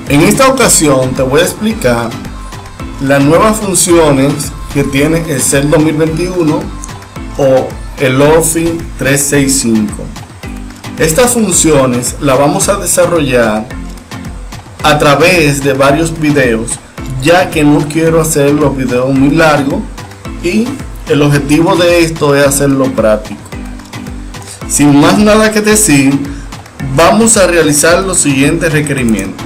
En esta ocasión te voy a explicar las nuevas funciones que tiene Excel 2021 o el Office 365. Estas funciones las vamos a desarrollar a través de varios videos, ya que no quiero hacer los videos muy largos y el objetivo de esto es hacerlo práctico. Sin más nada que decir, vamos a realizar los siguientes requerimientos.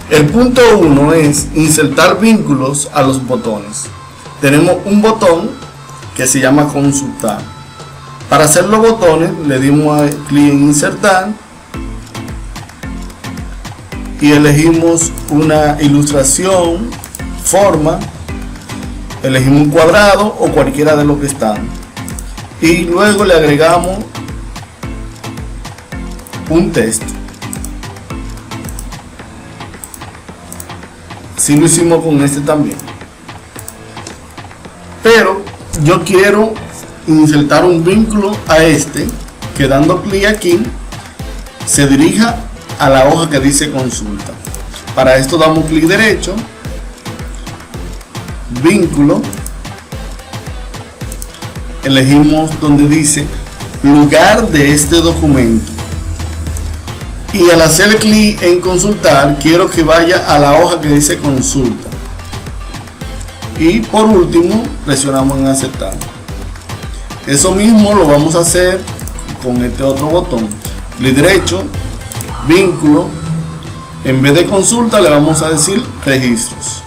El punto 1 es insertar vínculos a los botones. Tenemos un botón que se llama consultar. Para hacer los botones le dimos clic en insertar y elegimos una ilustración, forma, elegimos un cuadrado o cualquiera de los que están y luego le agregamos un texto. Así lo hicimos con este también, pero yo quiero insertar un vínculo a este que dando clic aquí se dirija a la hoja que dice consulta. Para esto damos clic derecho, vínculo, elegimos donde dice lugar de este documento y al hacer clic en consultar quiero que vaya a la hoja que dice consulta y por último presionamos en aceptar. Eso mismo lo vamos a hacer con este otro botón, clic derecho, vínculo, en vez de consulta le vamos a decir registros.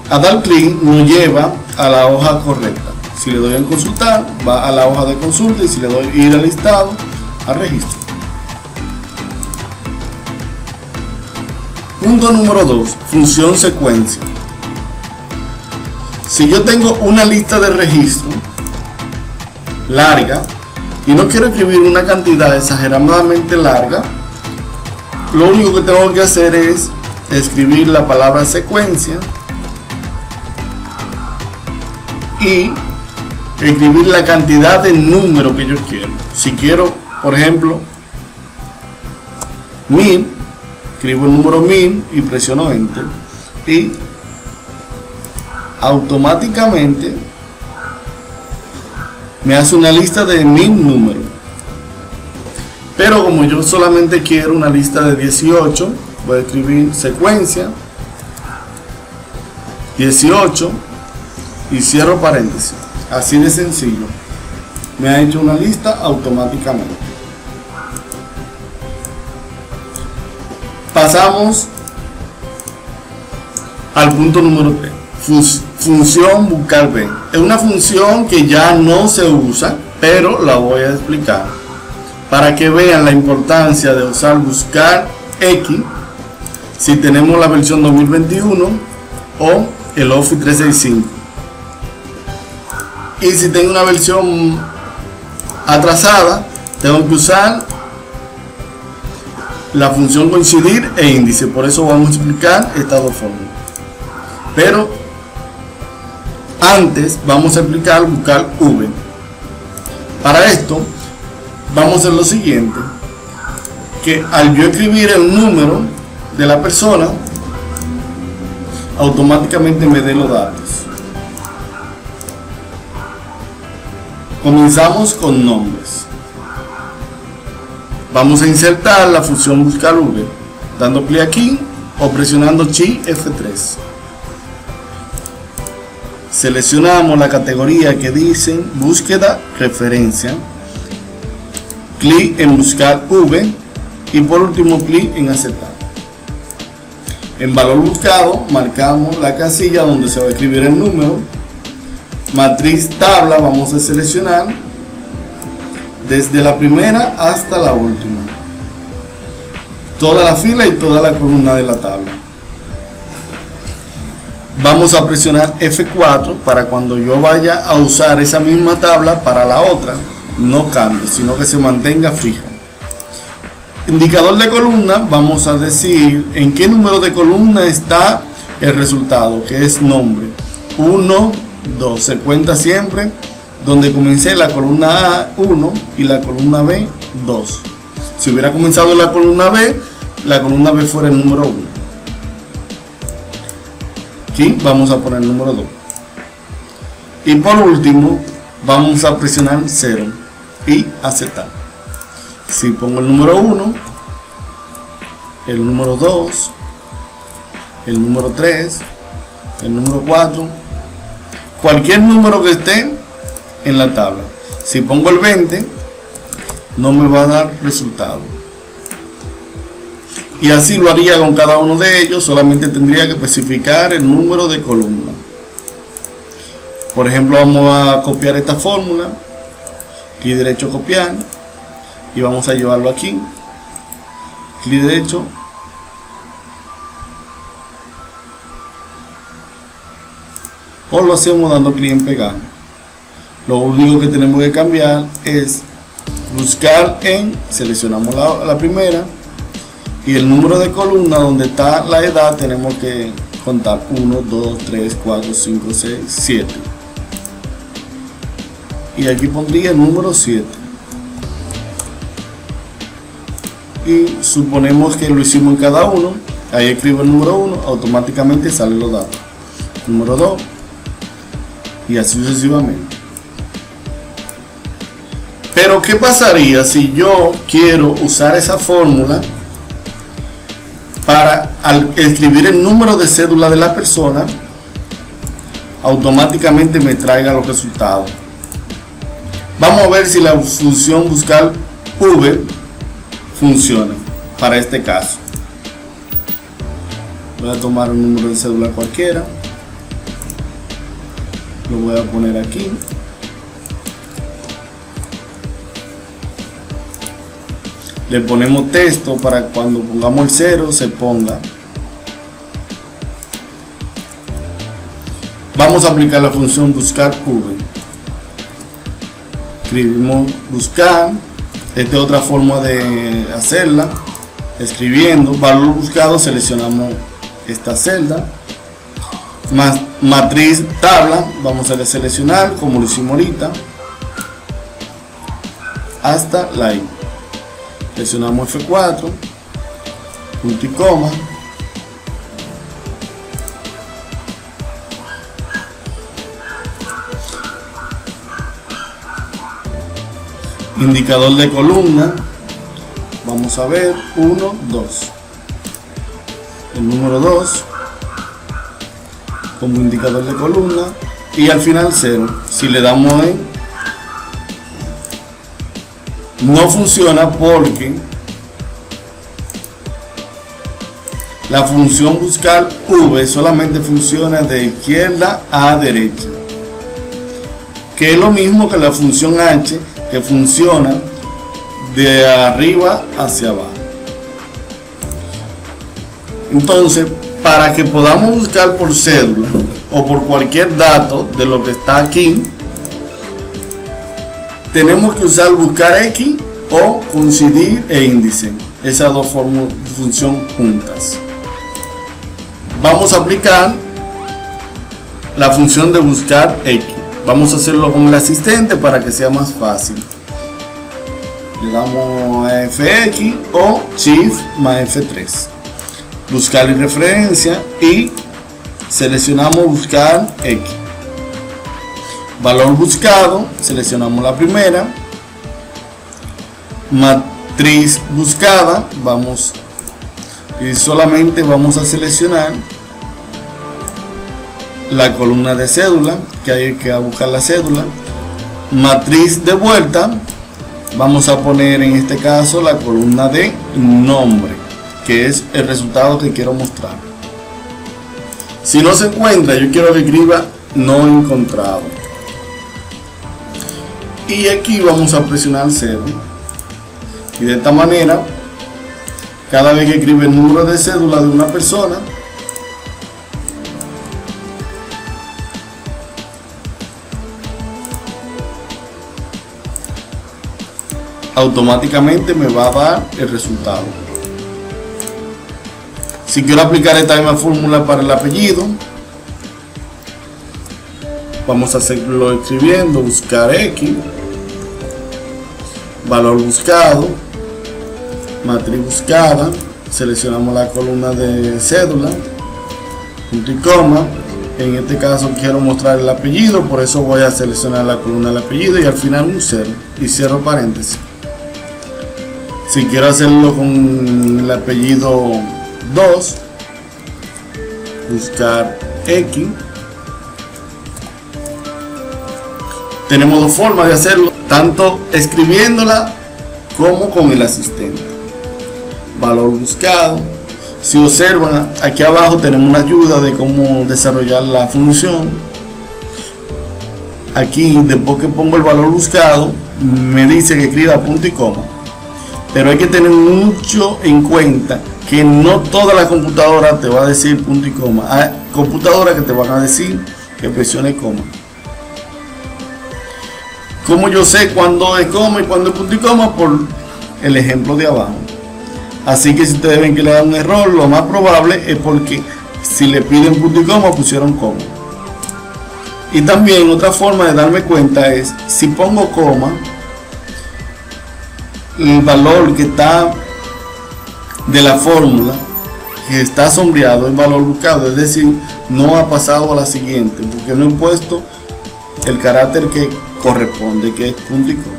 A dar clic nos lleva a la hoja correcta. Si le doy en consultar va a la hoja de consulta y si le doy ir al listado, al registro. Punto número 2, función secuencia. Si yo tengo una lista de registro larga y no quiero escribir una cantidad exageradamente larga, lo único que tengo que hacer es escribir la palabra secuencia y escribir la cantidad de número que yo quiero. Si quiero, por ejemplo, 1000, escribo el número 1000 y presiono enter y automáticamente me hace una lista de 1000 números. Pero como yo solamente quiero una lista de 18, voy a escribir secuencia 18 y cierro paréntesis. Así de sencillo, me ha hecho una lista automáticamente. Pasamos al punto número 3, función buscar B. Es una función que ya no se usa, pero la voy a explicar para que vean la importancia de usar buscar X si tenemos la versión 2021 o el Office 365. Y si tengo una versión atrasada, tengo que usar la función coincidir e índice. Por eso vamos a explicar estas dos fórmulas. Pero antes vamos a explicar buscar V. Para esto vamos a hacer lo siguiente, que al yo escribir el número de la persona, automáticamente me dé los datos. Comenzamos con nombres. Vamos a insertar la función buscar V, dando clic aquí o presionando Shift F3. Seleccionamos la categoría que dice búsqueda referencia, clic en buscar V y por último clic en aceptar. En valor buscado marcamos la casilla donde se va a escribir el número. Matriz tabla vamos a seleccionar desde la primera hasta la última, toda la fila y toda la columna de la tabla. Vamos a presionar F4 para cuando yo vaya a usar esa misma tabla para la otra no cambie, sino que se mantenga fija. Indicador de columna, vamos a decir en qué número de columna está el resultado, que es nombre 1, 2, se cuenta siempre donde comencé la columna A 1 y la columna B 2. Si hubiera comenzado en la columna B, la columna B fuera el número 1. Aquí vamos a poner el número 2. Y por último, vamos a presionar 0 y aceptar. Si pongo el número 1, el número 2, el número 3, el número 4, cualquier número que esté en la tabla. Si pongo el 20, no me va a dar resultado. Y así lo haría con cada uno de ellos, solamente tendría que especificar el número de columna. Por ejemplo, vamos a copiar esta fórmula, clic derecho copiar, y vamos a llevarlo aquí, clic derecho, o lo hacemos dando clic en pegar. Lo único que tenemos que cambiar es buscar en, seleccionamos la primera, y el número de columna donde está la edad tenemos que contar 1, 2, 3, 4, 5, 6, 7. Y aquí pondría el número 7. Y suponemos que lo hicimos en cada uno. Ahí escribo el número 1, automáticamente salen los datos. Número 2. Y así sucesivamente. Pero ¿qué pasaría si yo quiero usar esa fórmula para, al escribir el número de cédula de la persona, automáticamente me traiga los resultados? Vamos a ver si la función buscar V funciona para este caso. Voy a tomar un número de cédula cualquiera, lo voy a poner aquí. Le ponemos texto para cuando pongamos el 0 se ponga. Vamos a aplicar la función buscar V. Escribimos buscar. Esta es otra forma de hacerla. Escribiendo valor buscado, seleccionamos esta celda. Matriz tabla, vamos a deseleccionar como lo hicimos ahorita hasta la I. Seleccionamos F4, punto y coma, indicador de columna, vamos a ver 1, 2, el número 2 como indicador de columna y al final 0. Si le damos en, no funciona porque la función buscar V solamente funciona de izquierda a derecha, que es lo mismo que la función H, que funciona de arriba hacia abajo. Entonces, para que podamos buscar por cédula o por cualquier dato de lo que está aquí, tenemos que usar buscar X o coincidir e índice. Esas dos funciones juntas. Vamos a aplicar la función de buscar X. Vamos a hacerlo con el asistente para que sea más fácil. Le damos a Fx o Shift más F3. Buscar y referencia y seleccionamos buscar X. Valor buscado, seleccionamos la primera. Matriz buscada, vamos y solamente vamos a seleccionar la columna de cédula, que hay que buscar la cédula. Matriz de vuelta, vamos a poner en este caso la columna de nombre, que es el resultado que quiero mostrar. Si no se encuentra, yo quiero que escriba no encontrado. Y aquí vamos a presionar 0. Y de esta manera, cada vez que escribe el número de cédula de una persona, automáticamente me va a dar el resultado. Si quiero aplicar esta misma fórmula para el apellido, vamos a hacerlo escribiendo buscar X, valor buscado, matriz buscada, seleccionamos la columna de cédula, punto y coma. En este caso quiero mostrar el apellido, por eso voy a seleccionar la columna del apellido y al final un 0 y cierro paréntesis. Si quiero hacerlo con el apellido 2, buscar X. Tenemos dos formas de hacerlo, tanto escribiéndola como con el asistente. Valor buscado. Si observan, aquí abajo tenemos una ayuda de cómo desarrollar la función. Aquí, después que pongo el valor buscado, me dice que escriba punto y coma. Pero hay que tener mucho en cuenta que no toda la computadora te va a decir punto y coma. Hay computadoras que te van a decir que presione coma. Como yo sé cuándo es coma y cuándo es punto y coma, por el ejemplo de abajo. Así que si ustedes ven que le da un error, lo más probable es porque si le piden punto y coma pusieron coma. Y también otra forma de darme cuenta es, si pongo coma, el valor que está de la fórmula, que está sombreado, es valor buscado, es decir, no ha pasado a la siguiente, porque no he puesto el carácter que corresponde, que es punto y coma.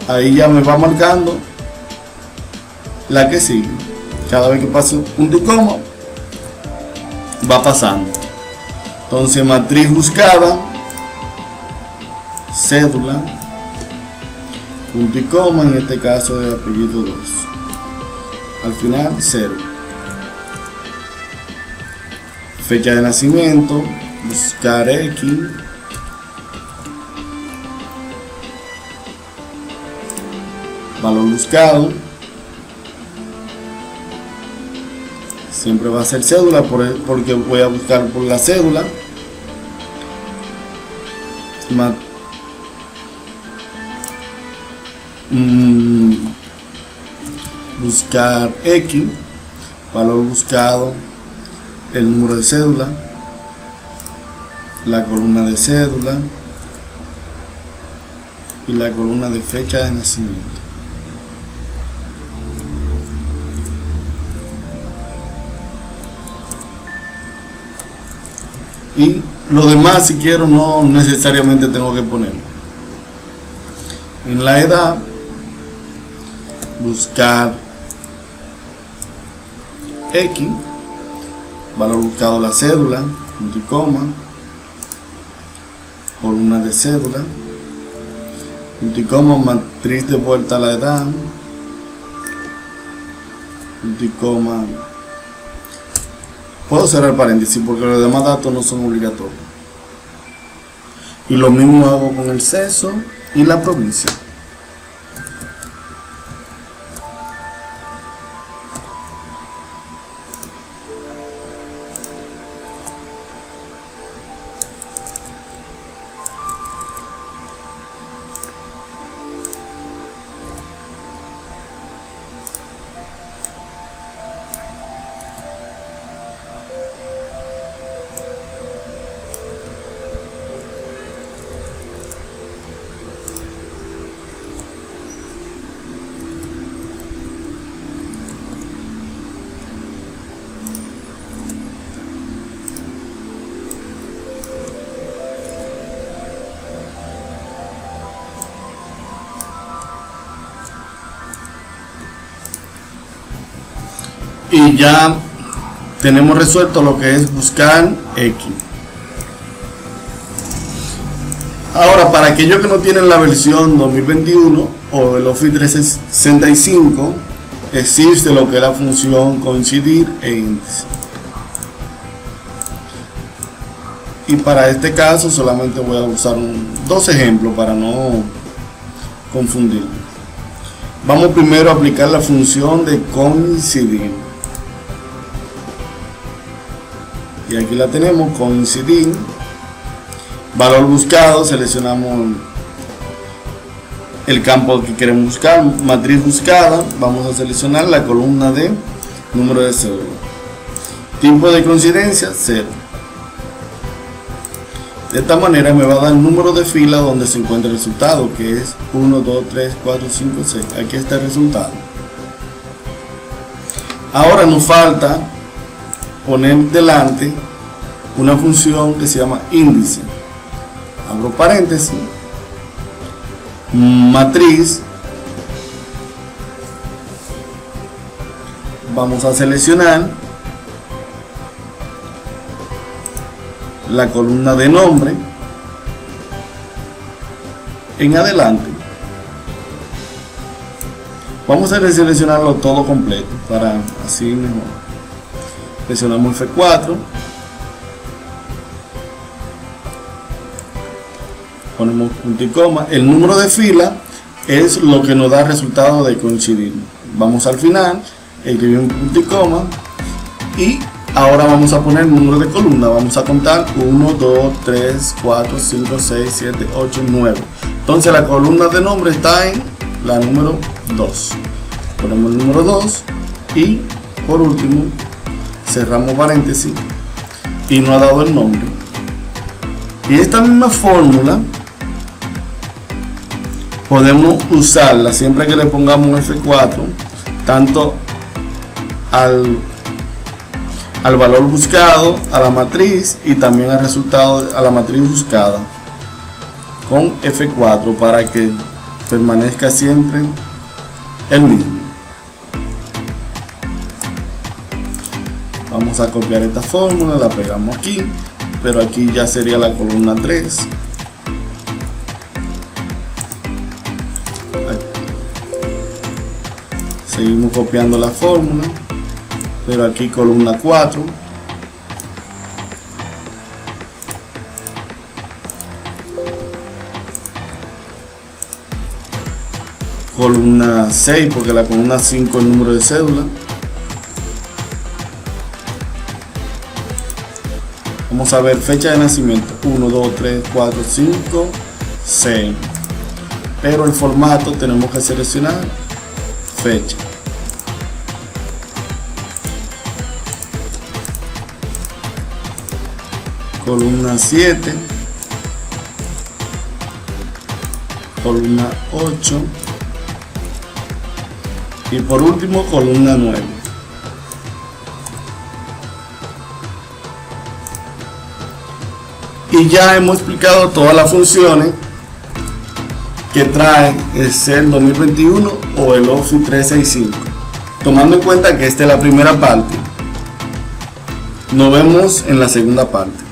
Ahí ya me va marcando la que sigue. Cada vez que pase punto y coma va pasando. Entonces matriz buscada, cédula, punto y coma, en este caso de apellido 2, al final 0. Fecha de nacimiento, buscar X, valor buscado, siempre va a ser cédula porque voy a buscar por la cédula. Buscar X, valor buscado, el número de cédula, la columna de cédula y la columna de fecha de nacimiento. Y lo demás, si quiero, no necesariamente tengo que ponerlo. En la edad, buscar X, valor buscado la cédula, punto y coma, columna de cédula, punto y coma, matriz de vuelta a la edad, punto y coma. Puedo cerrar paréntesis porque los demás datos no son obligatorios. Y lo mismo hago con el sexo y la provincia. Y ya tenemos resuelto lo que es buscar X. Ahora, para aquellos que no tienen la versión 2021 o el Office 365, existe lo que es la función coincidir e índice. Y para este caso solamente voy a usar dos ejemplos para no confundir. Vamos primero a aplicar la función de coincidir. Y aquí la tenemos, coincidir, valor buscado, seleccionamos el campo que queremos buscar, matriz buscada, vamos a seleccionar la columna de número de cédula, tipo de coincidencia 0. De esta manera me va a dar el número de fila donde se encuentra el resultado, que es 1, 2, 3, 4, 5, 6. Aquí está el resultado. Ahora nos falta poner delante una función que se llama índice. Abro paréntesis, matriz. Vamos a seleccionar la columna de nombre en adelante. Vamos a seleccionarlo todo completo para así mejor. Seleccionamos F4, ponemos punto y coma. El número de fila es lo que nos da el resultado de coincidir. Vamos al final, escribimos punto y coma y ahora vamos a poner el número de columna. Vamos a contar 1, 2, 3, 4, 5, 6, 7, 8, 9. Entonces la columna de nombre está en la número 2. Ponemos el número 2 y por último cerramos paréntesis y nos ha dado el nombre. Y esta misma fórmula podemos usarla siempre que le pongamos F4, tanto al valor buscado, a la matriz y también al resultado, a la matriz buscada, con F4 para que permanezca siempre el mismo. Vamos a copiar esta fórmula, la pegamos aquí, pero aquí ya sería la columna 3. Seguimos copiando la fórmula, pero aquí columna 4. Columna 6, porque la columna 5 es el número de cédula. Vamos a ver fecha de nacimiento 1, 2, 3, 4, 5, 6. Pero el formato tenemos que seleccionar fecha. Columna 7. Columna 8. Y por último columna 9. Y ya hemos explicado todas las funciones que trae el Excel 2021 o el Office 365. Tomando en cuenta que esta es la primera parte, nos vemos en la segunda parte.